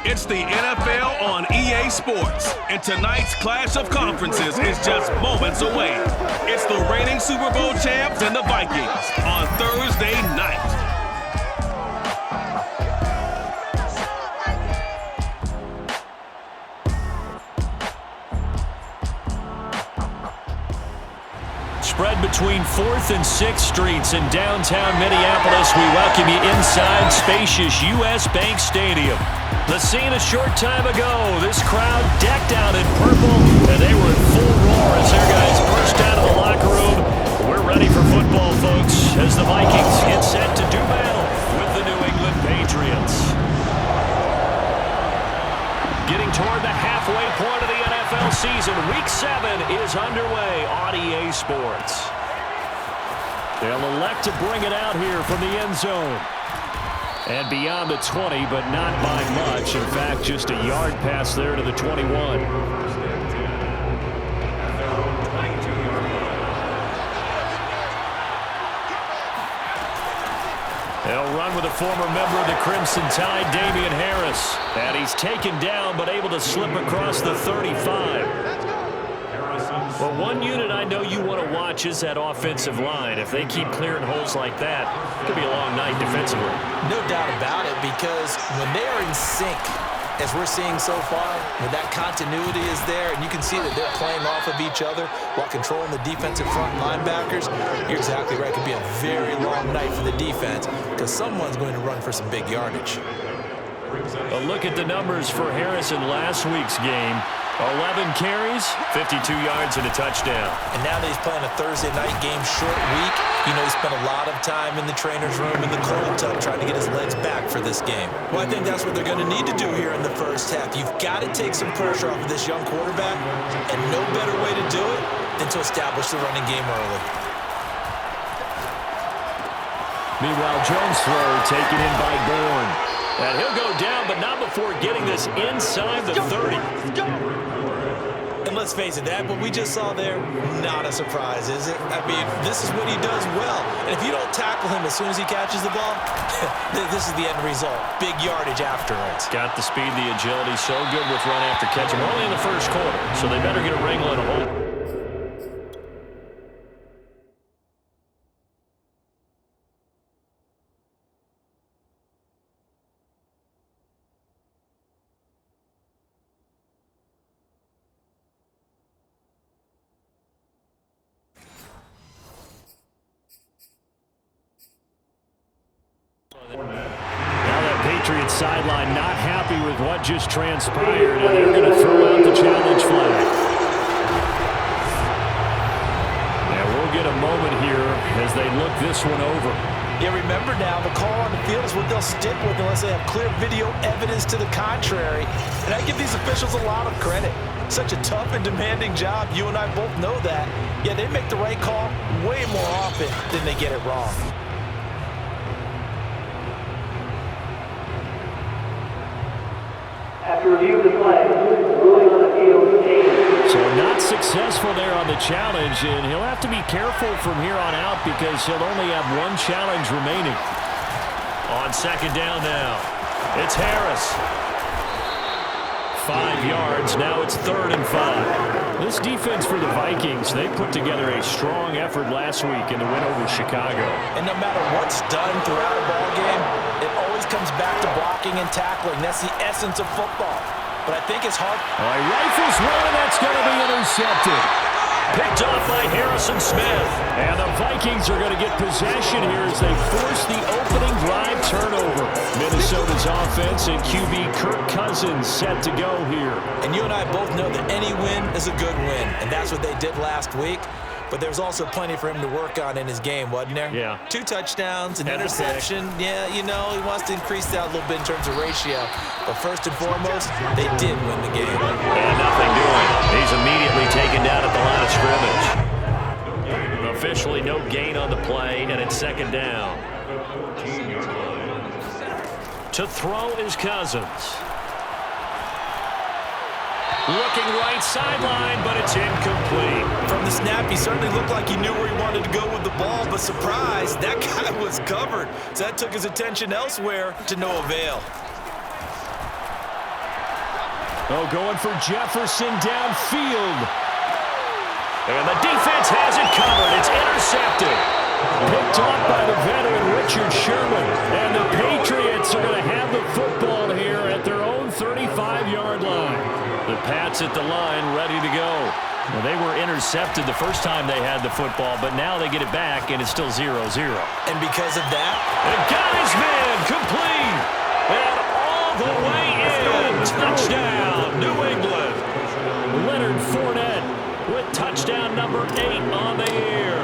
It's the NFL on EA Sports, and tonight's clash of conferences is just moments away. It's the reigning Super Bowl champs and the Vikings on Thursday night. Spread between 4th and 6th Streets in downtown Minneapolis, we welcome you inside spacious U.S. Bank Stadium. The scene a short time ago, this crowd decked out in purple, and they were in full roar as their guys burst out of the locker room. We're ready for football, folks, as the Vikings get set to do battle with the New England Patriots. Getting toward the halfway point of the NFL season, Week 7 is underway on EA Sports. They'll elect to bring it out here from the end zone. And beyond the 20, but not by much. In fact, just a yard pass there to the 21. They'll run with a former member of the Crimson Tide, Damian Harris. And he's taken down, but able to slip across the 35. Well, one unit I know you want to watch is that offensive line. If they keep clearing holes like that, it could be a long night defensively. No doubt about it, because when they are in sync, as we're seeing so far, when that continuity is there, and you can see that they're playing off of each other while controlling the defensive front linebackers, you're exactly right. It could be a very long night for the defense because someone's going to run for some big yardage. A look at the numbers for Harris in last week's game. 11 carries, 52 yards, and a touchdown. And now that he's playing a Thursday night game, short week, you know he spent a lot of time in the trainer's room, in the cold tub, trying to get his legs back for this game. Well, I think that's what they're going to need to do here in the first half. You've got to take some pressure off of this young quarterback, and no better way to do it than to establish the running game early. Meanwhile, Jones' throw taken in by Bourne. And he'll go down, but not before getting this inside the 30. And let's face it, that what we just saw there, not a surprise, is it? I mean, this is what he does well. And if you don't tackle him as soon as he catches the ball, this is the end result. Big yardage afterwards. Got the speed, the agility, so good with run after catch. We're only in the first quarter, so they better get a wrangle and a hold. Sideline not happy with what just transpired, and they're going to throw out the challenge flag. And we'll get a moment here as they look this one over. Yeah, remember now, the call on the field is what they'll stick with unless they have clear video evidence to the contrary. And I give these officials a lot of credit. Such a tough and demanding job. You and I both know that. Yeah, they make the right call way more often than they get it wrong. After review of the play, ruling on the field. So not successful there on the challenge, and he'll have to be careful from here on out because he'll only have one challenge remaining. On second down now, it's Harris. 5 yards, now it's 3rd and 5. This defense for the Vikings, they put together a strong effort last week in the win over Chicago. And no matter what's done throughout a ball game, it always comes back to blocking and tackling. That's the essence of football. But I think it's hard. All right, rifles one, and that's going to be intercepted. Picked off by Harrison Smith. And the Vikings are going to get possession here as they force the opening drive turnover. Minnesota's offense and QB Kirk Cousins set to go here. And you and I both know that any win is a good win. And that's what they did last week. But there's also plenty for him to work on in his game, wasn't there? Yeah. 2 touchdowns, an interception. Yeah, you know, he wants to increase that a little bit in terms of ratio. But first and foremost, they did win the game. And nothing doing. He's immediately taken down at the line of scrimmage. Officially no gain on the play, and it's second down. To throw is Cousins. Looking right sideline, but it's incomplete. From the snap, he certainly looked like he knew where he wanted to go with the ball, but surprise, that guy was covered. So that took his attention elsewhere to no avail. Oh, going for Jefferson downfield. And the defense has it covered. It's intercepted. Picked off by the veteran Richard Sherman. And the Patriots are going to have the football here at their own 35-yard line. The Pats at the line ready to go. Well, they were intercepted the first time they had the football, but now they get it back, and it's still 0-0. And because of that, and got his man complete. And all the way in. Touchdown, New England. Leonard Fournette with touchdown number 8 on the year.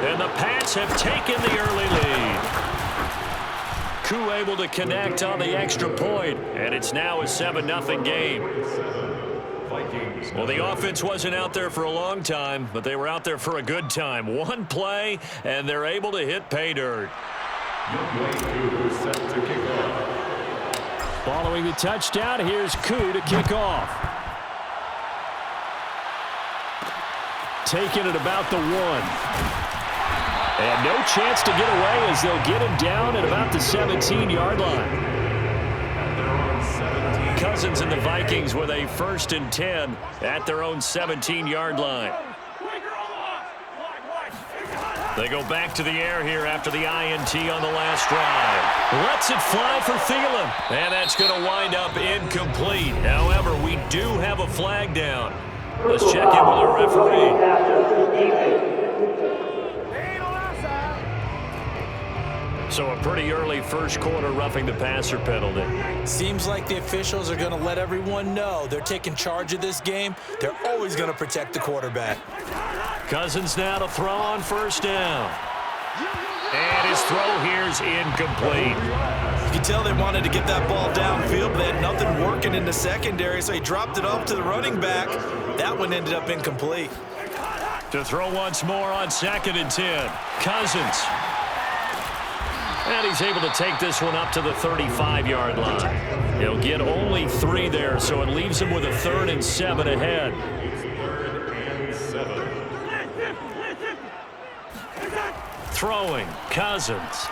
And the Pats have taken the early lead. Koo able to connect on the extra point, and it's now a 7-0 game. Well, the offense wasn't out there for a long time, but they were out there for a good time. One play, and they're able to hit pay dirt. Following the touchdown, here's Koo to kick off. Taking it about the 1. And no chance to get away as they'll get him down at about the 17-yard line. Cousins and the Vikings with a 1st and 10 at their own 17-yard line. They go back to the air here after the INT on the last drive. Lets it fly for Thielen. And that's going to wind up incomplete. However, we do have a flag down. Let's check in with our referee. So a pretty early first quarter roughing the passer penalty. Seems like the officials are going to let everyone know they're taking charge of this game. They're always going to protect the quarterback. Cousins now to throw on 1st down. And his throw here's incomplete. You can tell they wanted to get that ball downfield, but they had nothing working in the secondary, so he dropped it off to the running back. That one ended up incomplete. To throw once more on 2nd and 10. Cousins. And he's able to take this one up to the 35-yard line. He'll get only 3 there, so it leaves him with a 3rd and 7 ahead. Throwing, Cousins.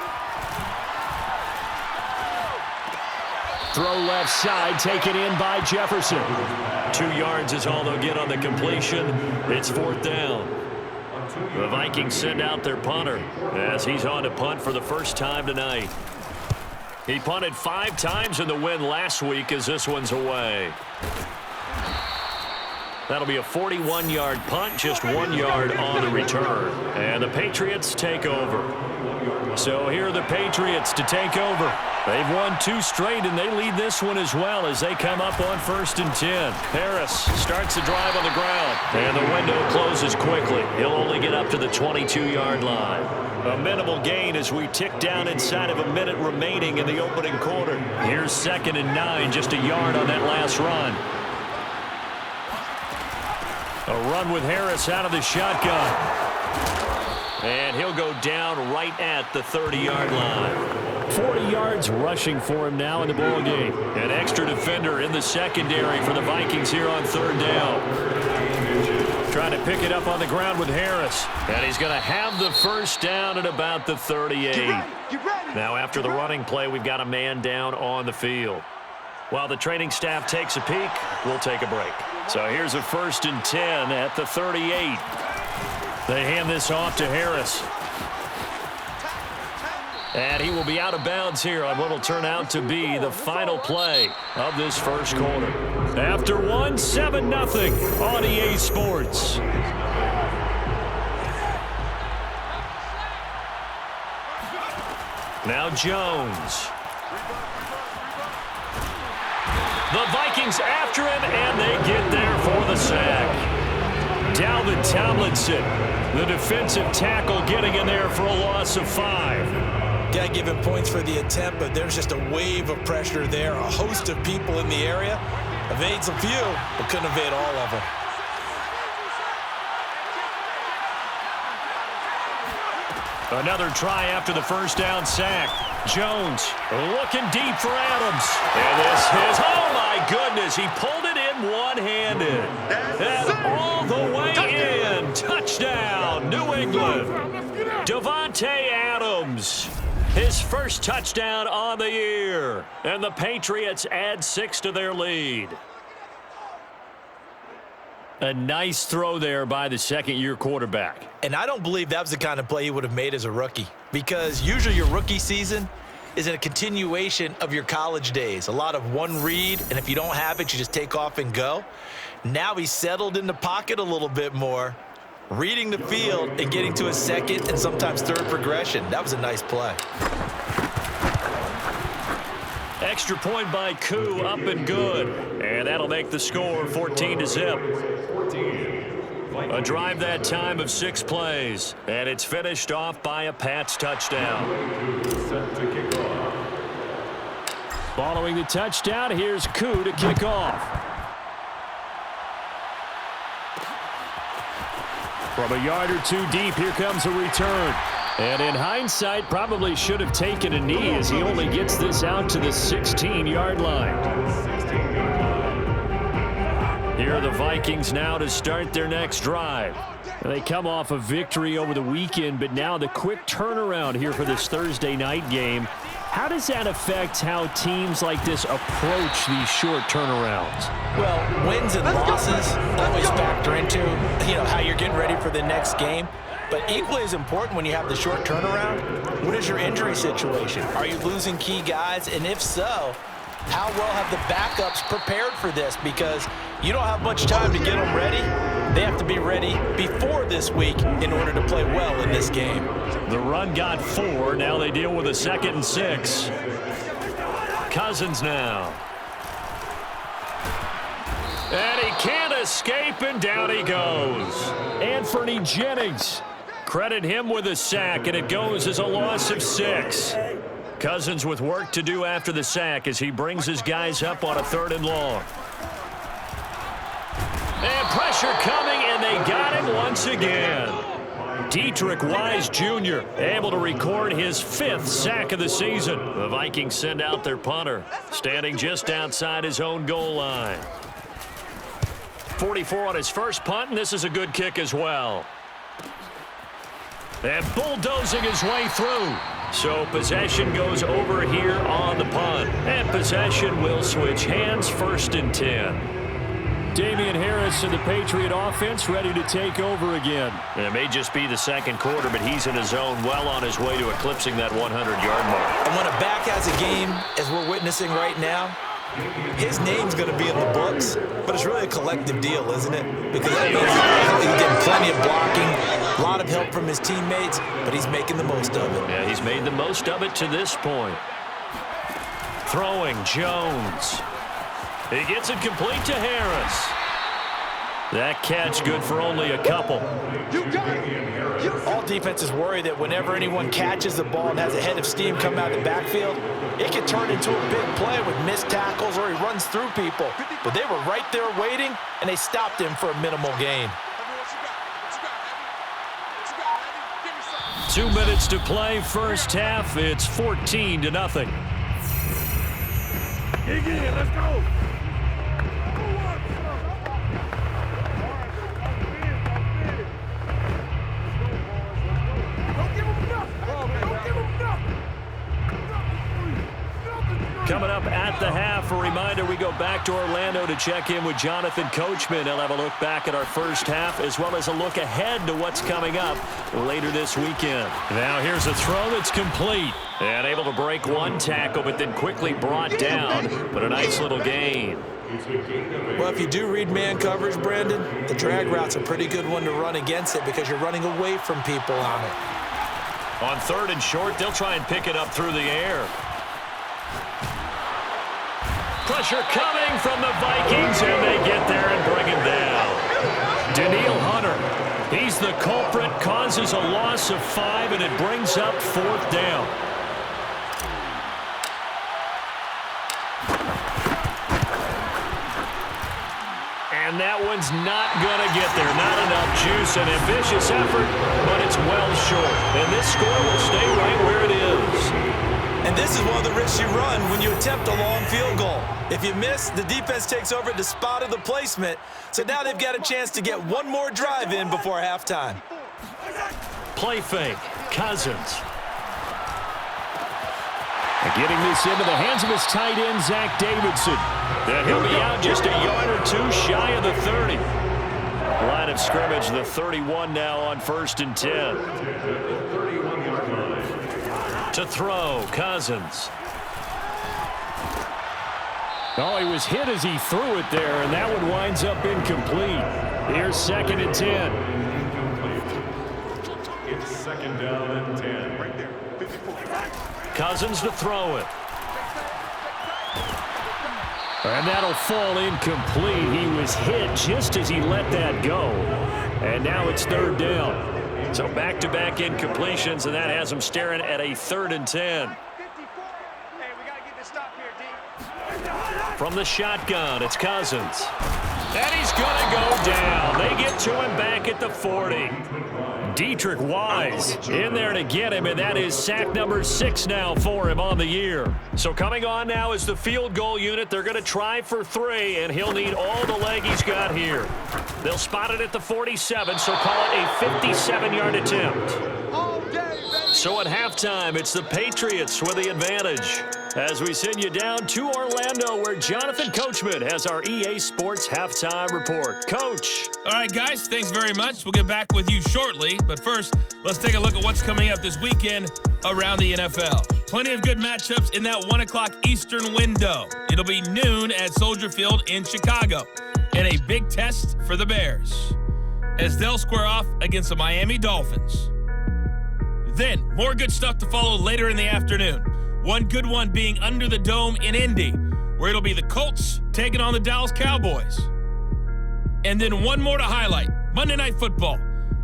Throw left side, taken in by Jefferson. 2 yards is all they'll get on the completion. It's 4th down. The Vikings send out their punter as he's on to punt for the first time tonight. He punted 5 times in the win last week as this one's away. That'll be a 41-yard punt, just 1 yard on the return. And the Patriots take over. So here are the Patriots to take over. They've won 2 straight, and they lead this one as well as they come up on 1st and 10. Harris starts the drive on the ground, and the window closes quickly. He'll only get up to the 22-yard line. A minimal gain as we tick down inside of a minute remaining in the opening quarter. Here's 2nd and 9, just a yard on that last run. A run with Harris out of the shotgun. And he'll go down right at the 30-yard line. 40 yards rushing for him now in the ball game. An extra defender in the secondary for the Vikings here on 3rd down. Trying to pick it up on the ground with Harris. And he's going to have the 1st down at about the 38. Now after the running play, we've got a man down on the field. While the training staff takes a peek, we'll take a break. So here's a 1st and 10 at the 38. They hand this off to Harris. And he will be out of bounds here on what will turn out to be the final play of this first quarter. After 1, 7-0 on EA Sports. Now Jones. The Vikings after him, and they get there for the sack. Dalvin Tomlinson, the defensive tackle, getting in there for a loss of 5. Got to give him points for the attempt, but there's just a wave of pressure there. A host of people in the area. Evades a few, but couldn't evade all of them. Another try after the 1st down sack. Jones looking deep for Adams. And this is, oh my goodness, he pulled it in one-handed. And all the way in. Touchdown, New England. Davante Adams, his 1st touchdown on the year. And the Patriots add 6 to their lead. A nice throw there by the second-year quarterback. And I don't believe that was the kind of play he would have made as a rookie, because usually your rookie season is a continuation of your college days. A lot of one read, and if you don't have it, you just take off and go. Now he's settled in the pocket a little bit more, reading the field and getting to a second and sometimes third progression. That was a nice play. Extra point by Koo, up and good. And that'll make the score 14-zip. A drive that time of 6 plays. And it's finished off by a Pats touchdown. Following the touchdown, here's Koo to kick off. From a yard or two deep, here comes a return. And in hindsight, probably should have taken a knee as he only gets this out to the 16-yard line. Here are the Vikings now to start their next drive. They come off a victory over the weekend, but now the quick turnaround here for this Thursday night game. How does that affect how teams like this approach these short turnarounds? Well, wins and losses always factor into, how you're getting ready for the next game. But equally as important when you have the short turnaround, what is your injury situation? Are you losing key guys? And if so, how well have the backups prepared for this? Because you don't have much time to get them ready. They have to be ready before this week in order to play well in this game. The run got 4. Now they deal with a 2nd and 6. Cousins now. And he can't escape, and down he goes. Anthony Jennings. Credit him with a sack, and it goes as a loss of 6. Cousins with work to do after the sack as he brings his guys up on a 3rd and long. And pressure coming, and they got him once again. Dietrich Wise Jr. able to record his 5th sack of the season. The Vikings send out their punter, standing just outside his own goal line. 44 on his first punt, and this is a good kick as well. And bulldozing his way through. So possession goes over here on the punt. And possession will switch hands, 1st and 10. Damian Harris and the Patriot offense ready to take over again. It may just be the second quarter, but he's in his zone, well on his way to eclipsing that 100-yard mark. And when a back has a game, as we're witnessing right now, his name's going to be in the books, but it's really a collective deal, isn't it? Because that means he's getting plenty of blocking, a lot of help from his teammates, but he's making the most of it. Yeah, he's made the most of it to this point. Throwing, Jones. He gets it complete to Harris. That catch good for only a couple. All defenses worry that whenever anyone catches the ball and has a head of steam come out of the backfield, it can turn into a big play with missed tackles or he runs through people. But they were right there waiting, and they stopped him for a minimal gain. 2 minutes to play, first half. It's 14-0. Again, let's go. Coming up at the half, a reminder we go back to Orlando to check in with Jonathan Coachman. He'll have a look back at our first half as well as a look ahead to what's coming up later this weekend. Now here's a throw that's complete. And able to break one tackle, but then quickly brought down. But a nice little gain. Well, if you do read man coverage, Brandon, the drag route's a pretty good one to run against it because you're running away from people on it. On 3rd and short, they'll try and pick it up through the air. Pressure coming from the Vikings, and they get there and bring him down. Daniil Hunter, he's the culprit, causes a loss of 5, and it brings up 4th down. And that one's not going to get there. Not enough juice, an ambitious effort, but it's well short. And this score will stay right where it is. And this is one of the risks you run when you attempt a long field goal. If you miss, the defense takes over at the spot of the placement. So now they've got a chance to get one more drive in before halftime. Play fake, Cousins. And getting this into the hands of his tight end, Zach Davidson. And he'll be out just a yard or two shy of the 30. of scrimmage, the 31 now on 1st and 10. To throw, Cousins. Oh, he was hit as he threw it there, and that one winds up incomplete. Here's 2nd and 10. It's 2nd down and 10. Right there. 54. Cousins to throw it. And that'll fall incomplete. He was hit just as he let that go. And now it's 3rd down. So back-to-back incompletions, and that has him staring at a 3rd and 10. From the shotgun, it's Cousins. And he's going to go down. They get to him back at the 40. Dietrich Wise in there to get him, and that is sack number 6 now for him on the year. So coming on now is the field goal unit. They're going to try for 3, and he'll need all the leg he's got here. They'll spot it at the 47, so call it a 57-yard attempt. So at halftime, it's the Patriots with the advantage. As we send you down to Orlando, where Jonathan Coachman has our EA Sports Halftime Report. Coach. All right, guys, thanks very much. We'll get back with you shortly. But first, let's take a look at what's coming up this weekend around the NFL. Plenty of good matchups in that 1 o'clock Eastern window. It'll be noon at Soldier Field in Chicago. And a big test for the Bears, as they'll square off against the Miami Dolphins. Then, more good stuff to follow later in the afternoon. One good one being under the dome in Indy, where it'll be the Colts taking on the Dallas Cowboys. And then one more to highlight, Monday Night Football.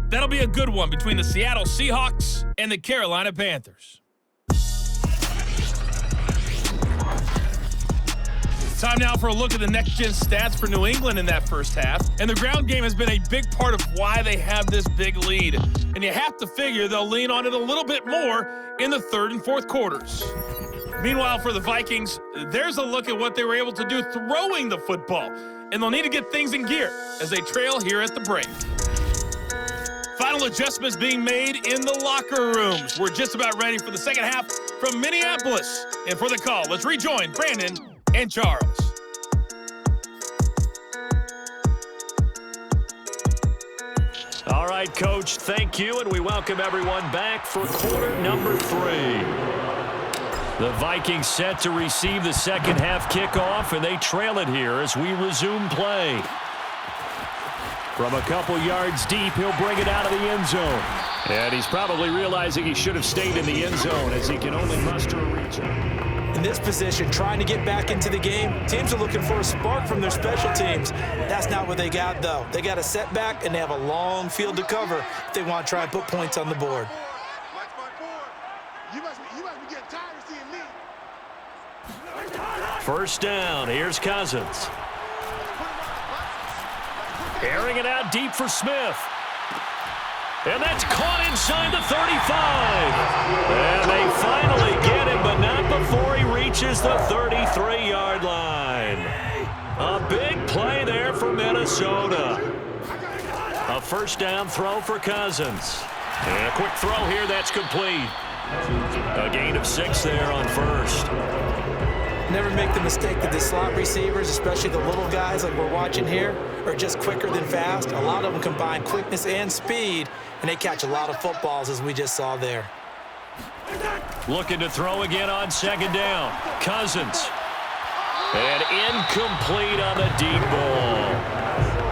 That'll be a good one between the Seattle Seahawks and the Carolina Panthers. It's time now for a look at the next-gen stats for New England in that first half. And the ground game has been a big part of why they have this big lead. And you have to figure they'll lean on it a little bit more in the 3rd and 4th quarters. Meanwhile, for the Vikings, there's a look at what they were able to do throwing the football. And they'll need to get things in gear as they trail here at the break. Final adjustments being made in the locker rooms. We're just about ready for the second half from Minneapolis. And for the call, let's rejoin Brandon and Charles. All right, Coach, thank you, and we welcome everyone back for quarter number 3. The Vikings set to receive the second half kickoff, and they trail it here as we resume play. From a couple yards deep, he'll bring it out of the end zone. And he's probably realizing he should have stayed in the end zone as he can only muster a return. In this position, trying to get back into the game, teams are looking for a spark from their special teams. That's not what they got, though. They got a setback, and they have a long field to cover if they want to try and put points on the board. You must be getting tired of seeing me. First down, here's Cousins. Airing it out deep for Smith. And that's caught inside the 35. And they finally get him, but not before he reaches the 33-yard line. A big play there for Minnesota. A first down throw for Cousins. And a quick throw here, that's complete. A gain of 6 there on first. Never make the mistake that the slot receivers, especially the little guys like we're watching here, are just quicker than fast. A lot of them combine quickness and speed, and they catch a lot of footballs, as we just saw there. Looking to throw again on second down. Cousins. And incomplete on the deep ball.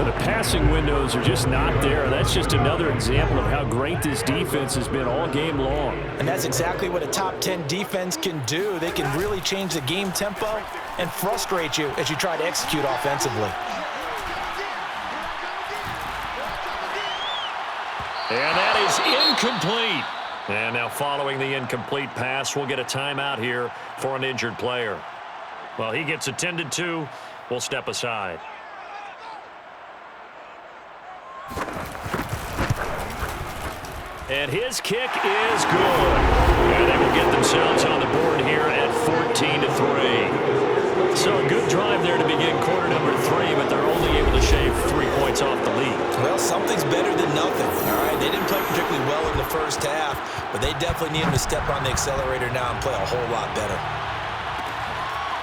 The passing windows are just not there. That's just another example of how great this defense has been all game long. And that's exactly what a top 10 defense can do. They can really change the game tempo and frustrate you as you try to execute offensively. And that is incomplete. And now following the incomplete pass, we'll get a timeout here for an injured player. Well, he gets attended to. We'll step aside. And his kick is good. And they will get themselves on the board here at 14-3. So a good drive there to begin quarter number 3, but they're only able to shave 3 points off the lead. Well, something's better than nothing, all right? They didn't play particularly well in the first half, but they definitely need them to step on the accelerator now and play a whole lot better.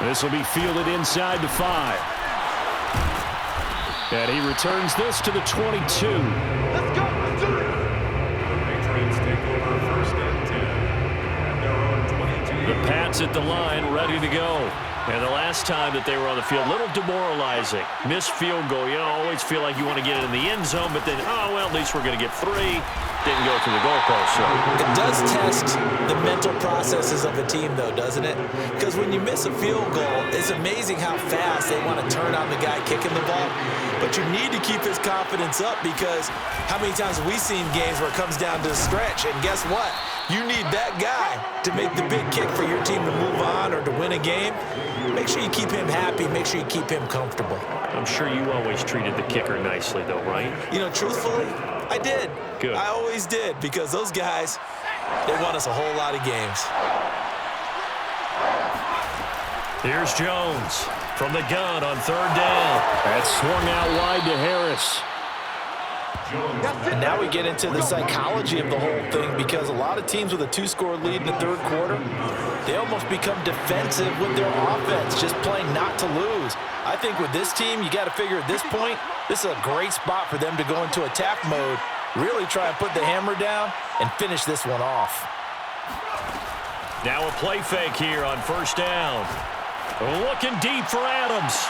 This will be fielded inside the 5. And he returns this to the 22. Let's go. Let's do it. The Patriots take over 1st and 10 at their own 22. The Pats at the line, ready to go. And the last time that they were on the field, a little demoralizing. Missed field goal. You always feel like you want to get it in the end zone, but then, oh, well, at least we're going to get 3. Didn't go through the goalpost. So it does test the mental processes of a team, though, doesn't it? Because when you miss a field goal, it's amazing how fast they want to turn on the guy kicking the ball. But you need to keep his confidence up, because how many times have we seen games where it comes down to the stretch, and guess what? You need that guy to make the big kick for your team to move on or to win a game. Make sure you keep him happy. Make sure you keep him comfortable. I'm sure you always treated the kicker nicely, though, right? You know, truthfully, I did. Good. I always did, because those guys, they won us a whole lot of games. Here's Jones from the gun on 3rd down. That's swung out wide to Harris. And now we get into the psychology of the whole thing, because a lot of teams with a 2-score lead in the 3rd quarter, they almost become defensive with their offense, just playing not to lose. I think with this team, you got to figure at this point, this is a great spot for them to go into attack mode, really try and put the hammer down and finish this one off. Now a play fake here on 1st down. Looking deep for Adams.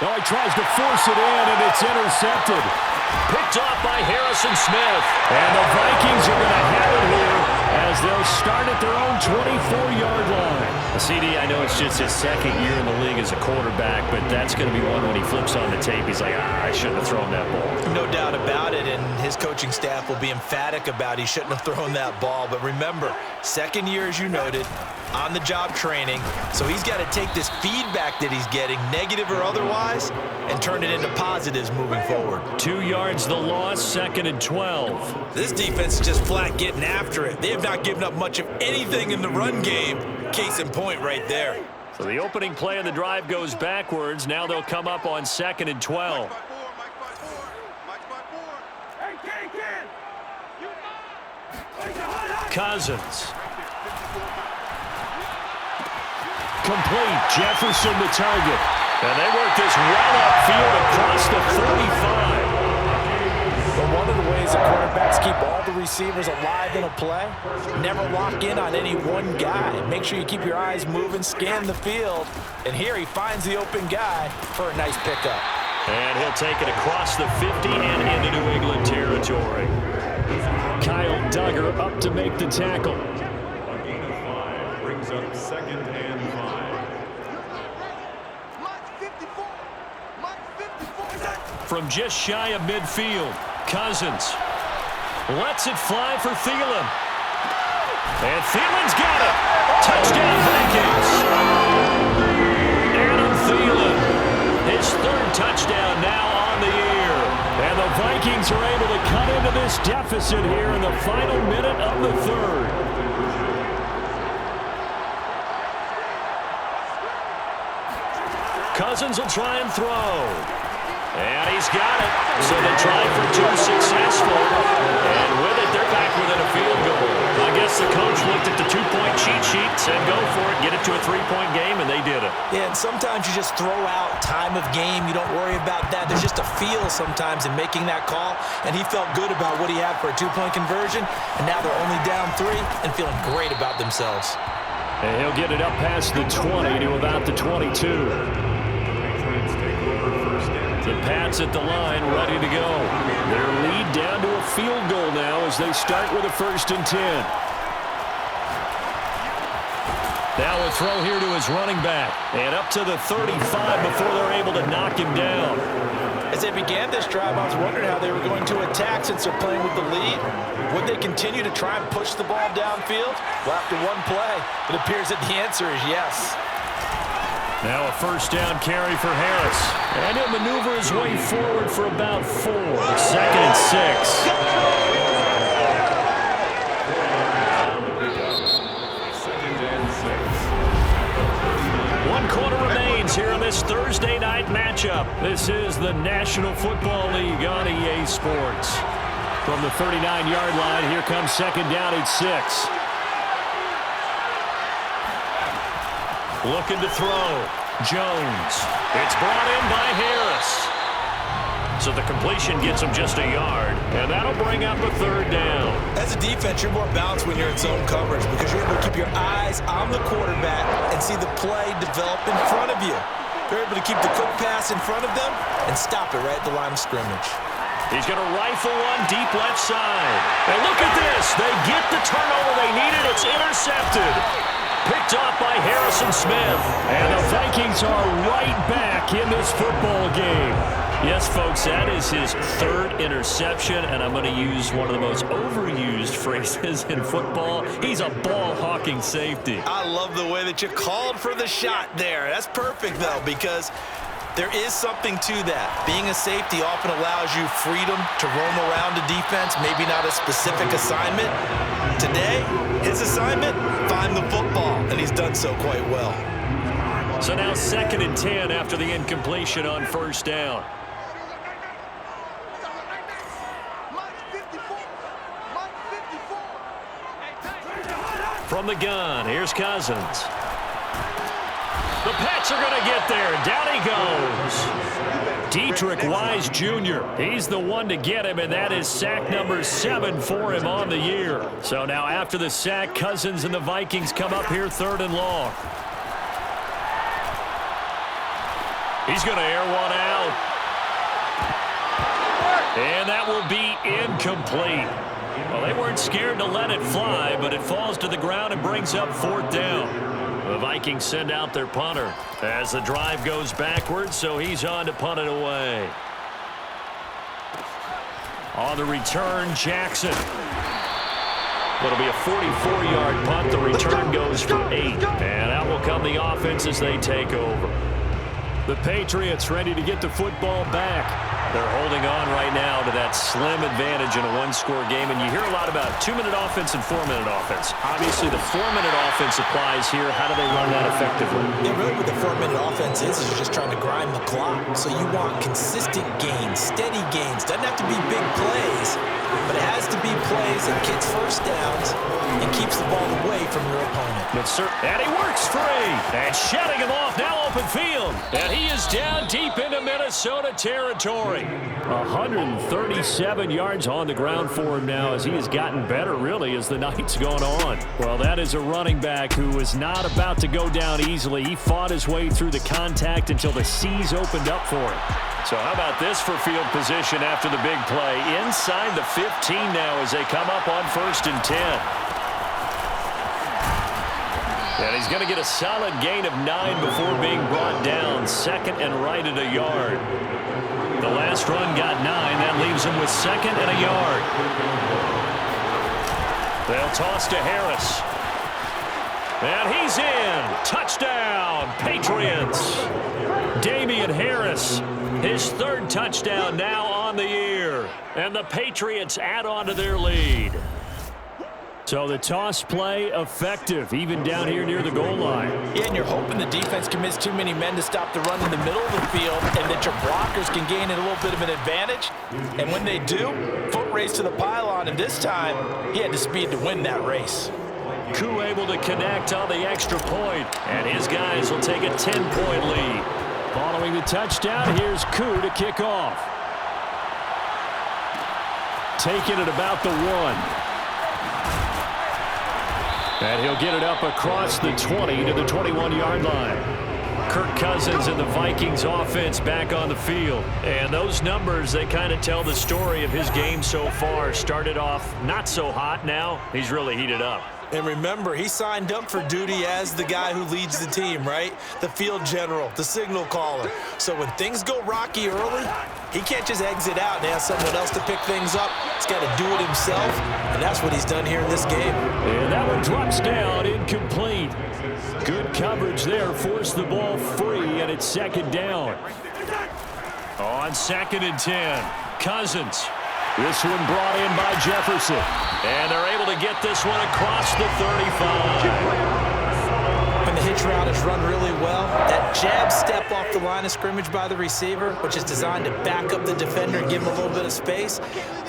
Oh, he tries to force it in, and it's intercepted. Picked off by Harrison Smith. And the Vikings are going to have it here as they'll start at their own 24-yard line. CD, I know it's just his 2nd year in the league as a quarterback, but that's going to be one when he flips on the tape. He's like, I shouldn't have thrown that ball. No doubt about it, and his coaching staff will be emphatic about he shouldn't have thrown that ball. But remember, 2nd year, as you noted, on-the-job training, so he's got to take this feedback that he's getting, negative or otherwise, and turn it into positives moving forward. 2 yards the loss, 2nd and 12. This defense is just flat getting after it. They have not given up much of anything in the run game. Case in point right there. So the opening play of the drive goes backwards. Now they'll come up on 2nd and 12. Cousins. Complete. Jefferson the target. And they work this well upfield across the 45. But one of the ways the quarterbacks keep all the receivers alive in a play, never lock in on any one guy. Make sure you keep your eyes moving, scan the field. And here he finds the open guy for a nice pickup. And he'll take it across the 50 and into New England territory. Kyle Duggar up to make the tackle. A gain of 5 brings up 2nd and 5. From just shy of midfield, Cousins lets it fly for Thielen. And Thielen's got it. Touchdown, Vikings. Adam Thielen, his 3rd touchdown now on the year. And the Vikings are able to cut into this deficit here in the final minute of the 3rd. Cousins will try and throw. And he's got it. So they tried for 2, successful. And with it, they're back within a field goal. I guess the coach looked at the 2-point cheat sheet, said go for it, get it to a 3-point game, and they did it. Yeah, and sometimes you just throw out time of game. You don't worry about that. There's just a feel sometimes in making that call. And he felt good about what he had for a 2-point conversion. And now they're only down 3 and feeling great about themselves. And he'll get it up past the 20 to about the 22. The Pats at the line, ready to go. Their lead down to a field goal now as they start with a 1st and 10. Now a throw here to his running back. And up to the 35 before they're able to knock him down. As they began this drive, I was wondering how they were going to attack since they're playing with the lead. Would they continue to try and push the ball downfield? Well, after one play, it appears that the answer is yes. Now a 1st down carry for Harris. And he'll maneuver his way forward for about 4. 2nd and 6. 2nd and 6. 1 quarter remains here in this Thursday night matchup. This is the National Football League on EA Sports. From the 39-yard line, here comes 2nd down at 6. Looking to throw. Jones. It's brought in by Harris. So the completion gets him just a yard, and that'll bring up a third down. As a defense, you're more balanced when you're in zone coverage because you're able to keep your eyes on the quarterback and see the play develop in front of you. They're able to keep the quick pass in front of them and stop it right at the line of scrimmage. He's going to rifle one deep left side. And look at this. They get the turnover they needed. It's intercepted. Picked off by Harrison Smith. And the Vikings are right back in this football game. Yes, folks, that is his third interception, and I'm going to use one of the most overused phrases in football. He's a ball-hawking safety. I love the way that you called for the shot there. That's perfect, though, because there is something to that. Being a safety often allows you freedom to roam around a defense, maybe not a specific assignment. Today, his assignment, find the football, and he's done so quite well. So now 2nd and 10 after the incompletion on first down. From the gun, here's Cousins. The Pats are going to get there. Down he goes. Dietrich Wise Jr. He's the one to get him, and that is sack number 7 for him on the year. So now after the sack, Cousins and the Vikings come up here 3rd and long. He's going to air one out. And that will be incomplete. Well, they weren't scared to let it fly, but it falls to the ground and brings up 4th down. The Vikings send out their punter as the drive goes backwards, so he's on to punt it away. On the return, Jackson. It'll be a 44-yard punt. The return goes for 8. And out will come the offense as they take over. The Patriots ready to get the football back. They're holding on right now to that slim advantage in a one-score game. And you hear a lot about 2-minute offense and 4-minute offense. Obviously, the 4-minute offense applies here. How do they run that effectively? Yeah, really what the 4-minute offense is you're just trying to grind the clock. So you want consistent gains, steady gains. Doesn't have to be big plays, but it has to be plays that gets first downs and keeps the ball away from your opponent. And he works free. And shutting him off, now open field. And he is down deep into Minnesota territory. 137 yards on the ground for him now as he has gotten better, really, as the night's gone on. Well, that is a running back who is not about to go down easily. He fought his way through the contact until the seas opened up for him. So how about this for field position after the big play? Inside the 15 now as they come up on 1st and 10. And he's going to get a solid gain of 9 before being brought down. 2nd and right at a yard. The last run got 9. That leaves him with 2nd and a yard. They'll toss to Harris. And he's in. Touchdown, Patriots. Damian Harris, his 3rd touchdown now on the year. And the Patriots add on to their lead. So the toss play effective, even down here near the goal line. Yeah, and you're hoping the defense commits too many men to stop the run in the middle of the field and that your blockers can gain a little bit of an advantage. And when they do, foot race to the pylon, and this time he had the speed to win that race. Koo able to connect on the extra point, and his guys will take a 10-point lead. Following the touchdown, here's Koo to kick off. Taking it about the 1. And he'll get it up across the 20 to the 21-yard line. Kirk Cousins and the Vikings offense back on the field. And those numbers, they kind of tell the story of his game so far. Started off not so hot. Now he's really heated up. And remember, he signed up for duty as the guy who leads the team, right? The field general, the signal caller. So when things go rocky early, he can't just exit out and ask someone else to pick things up. He's got to do it himself, and that's what he's done here in this game. And that one drops down, incomplete. Good coverage there, forced the ball free, and it's 2nd down. On 2nd and 10, Cousins. This one brought in by Jefferson. And they're able to get this one across the 35. When the hitch route is run really well, that jab step off the line of scrimmage by the receiver, which is designed to back up the defender and give him a little bit of space,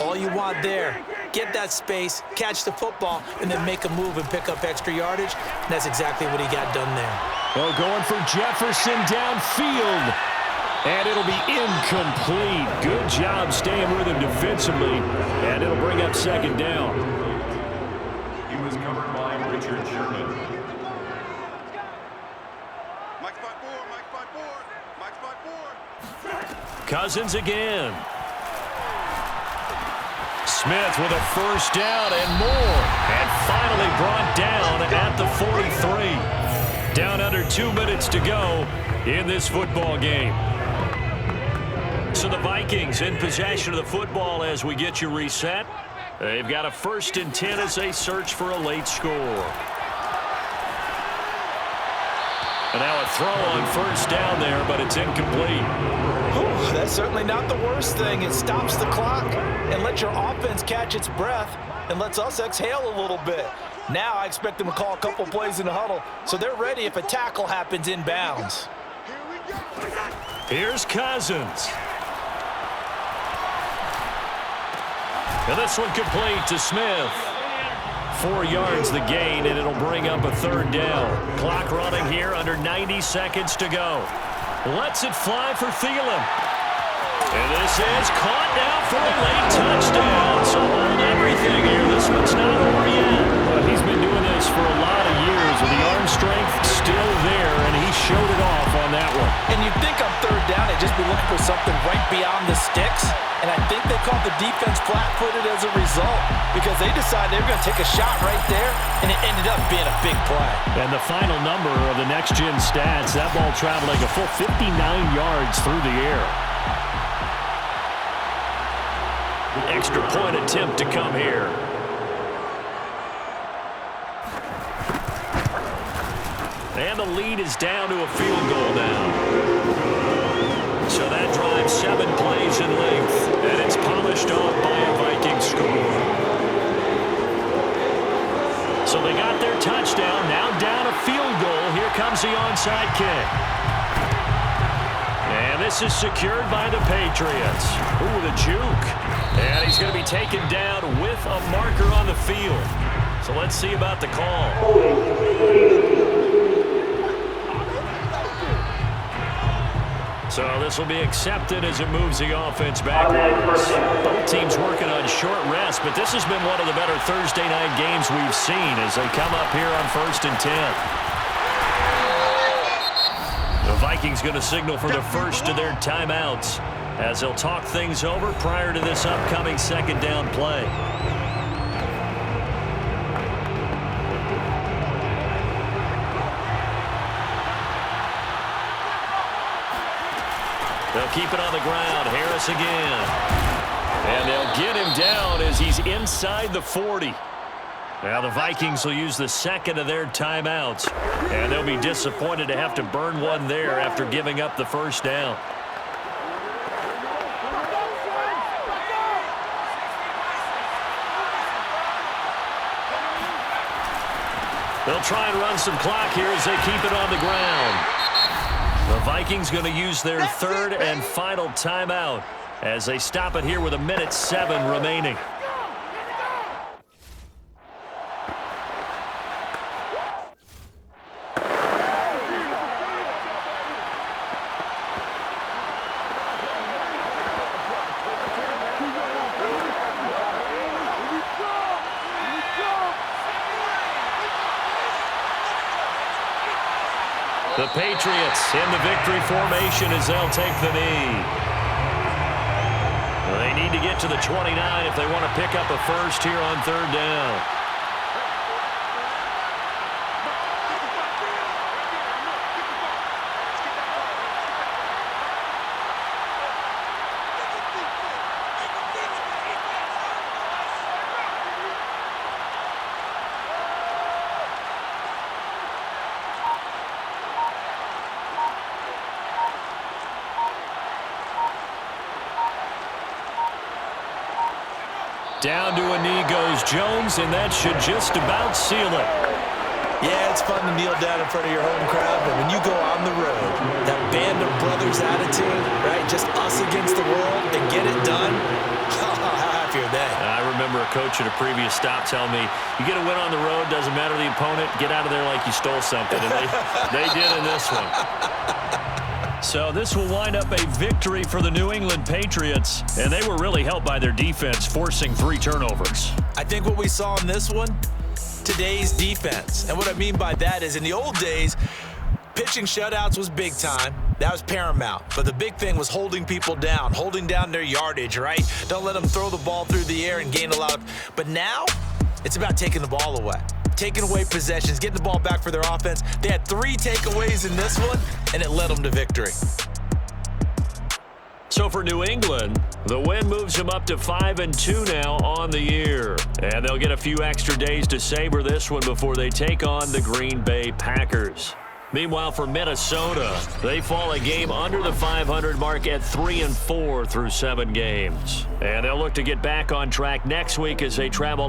all you want there, get that space, catch the football, and then make a move and pick up extra yardage. And that's exactly what he got done there. Well, going for Jefferson downfield. And it'll be incomplete. Good job staying with him defensively. And it'll bring up second down. He was covered by Richard Sherman. Mike's 5-4, Mike's 5-4, Mike's 5-4. Cousins again. Smith with a first down and more. And finally brought down at the 43. Down under 2 minutes to go in this football game. So the Vikings in possession of the football as we get you reset. They've got a 1st and 10 as they search for a late score. And now a throw on first down there, but it's incomplete. Ooh, that's certainly not the worst thing. It stops the clock and lets your offense catch its breath and lets us exhale a little bit. Now I expect them to call a couple plays in the huddle, so they're ready if a tackle happens inbounds. Here's Cousins. And this one complete to Smith. 4 yards the gain, and it'll bring up a 3rd down. Clock running here, under 90 seconds to go. Lets it fly for Thielen. And this is caught now for a late touchdown. So hold everything here. This one's not over yet. Well, he's been doing this for a lot of years with the arm strength still there, and he showed it off on that one. And you'd think on 3rd down they'd just be looking for something right beyond the sticks. And I think they caught the defense flat-footed as a result because they decided they were going to take a shot right there, and it ended up being a big play. And the final number of the next-gen stats, that ball traveling a full 59 yards through the air. Extra point attempt to come here. And the lead is down to a field goal now. So that drives 7 plays in length, and it's polished off by a Viking score. So they got their touchdown, now down a field goal. Here comes the onside kick. And this is secured by the Patriots. Ooh, the juke. And he's going to be taken down with a marker on the field. So let's see about the call. So this will be accepted as it moves the offense backwards. Both teams working on short rest, but this has been one of the better Thursday night games we've seen as they come up here on 1st and 10. The Vikings going to signal for the first of their timeouts as they'll talk things over prior to this upcoming 2nd down play. They'll keep it on the ground. Harris again. And they'll get him down as he's inside the 40. Now the Vikings will use the 2nd of their timeouts. And they'll be disappointed to have to burn one there after giving up the 1st down. They'll try and run some clock here as they keep it on the ground. The Vikings going to use their 3rd and final timeout as they stop it here with 1:07 remaining. The Patriots in the victory formation as they'll take the knee. They need to get to the 29 if they want to pick up a first here on 3rd down. Down to a knee goes Jones, and that should just about seal it. Yeah, it's fun to kneel down in front of your home crowd, but when you go on the road, that band of brothers attitude, right, just us against the world and get it done, how happy are they? I remember a coach at a previous stop telling me, you get a win on the road, doesn't matter the opponent, get out of there like you stole something, and they did in this one. So this will wind up a victory for the New England Patriots, and they were really helped by their defense, forcing 3 turnovers. I think what we saw in this one, today's defense. And what I mean by that is in the old days, pitching shutouts was big time. That was paramount. But the big thing was holding people down, holding down their yardage, right? Don't let them throw the ball through the air and gain a lot of... But now, it's about taking the ball away. Taking away possessions, getting the ball back for their offense. They had 3 takeaways in this one, and it led them to victory. So for New England, the win moves them up to 5-2 now on the year. And they'll get a few extra days to savor this one before they take on the Green Bay Packers. Meanwhile, for Minnesota, they fall a game under the 500 mark at 3-4 through 7 games. And they'll look to get back on track next week as they travel